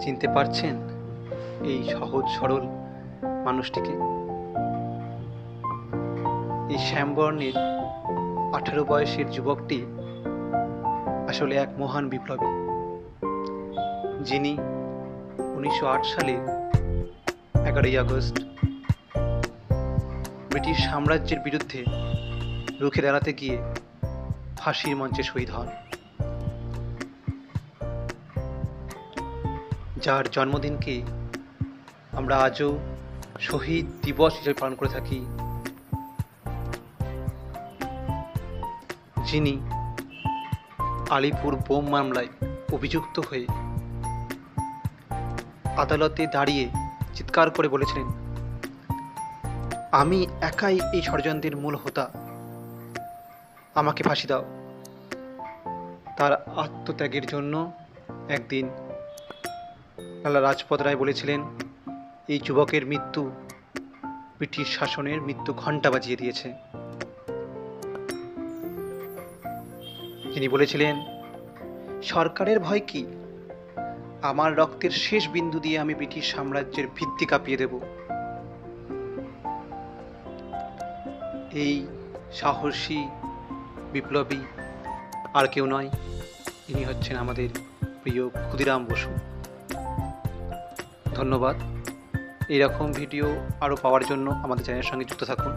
চিনতে পারছেন এই সহজ সরল মানুষটিকে? এই শ্যামবর্ণের 18 বয়সের যুবকটি আসলে এক মহান বিপ্লবী, যিনি 1908 সালের 11ই আগস্ট ব্রিটিশ সাম্রাজ্যের বিরুদ্ধে রুখে দাঁড়াতে গিয়ে ফাঁসির মঞ্চে শহীদ হন। যার জন্মদিনকে আমরা আজও শহীদ দিবস হিসেবে পালন করে থাকি, যিনি আলিপুর বোম মামলায় অভিযুক্ত হয়ে আদালতে দাঁড়িয়ে চিৎকার করে বলেছিলেন, আমি একাই এই ষড়যন্ত্রের মূল হোতা, আমাকে ফাঁসি দাও। তার আত্মত্যাগের জন্য একদিন লালা লাজপত রায় বলেছিলেন, এই যুবকের মৃত্যু ব্রিটিশ শাসনের মৃত্যু ঘণ্টা বাজিয়ে দিয়েছে। তিনি বলেছিলেন, সরকারের ভয় কি, আমার রক্তের শেষ বিন্দু দিয়ে আমি ব্রিটিশ সাম্রাজ্যের ভিত্তি কাঁপিয়ে দেব। এই সাহসী বিপ্লবী আর কেউ নয়, ইনি হচ্ছেন আমাদের প্রিয় ক্ষুদিরাম বসু। ধন্যবাদ। এইরকম ভিডিও আরও পাওয়ার জন্য আমাদের চ্যানেলের সঙ্গে যুক্ত থাকুন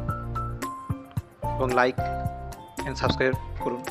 এবং লাইক অ্যান্ড সাবস্ক্রাইব করুন।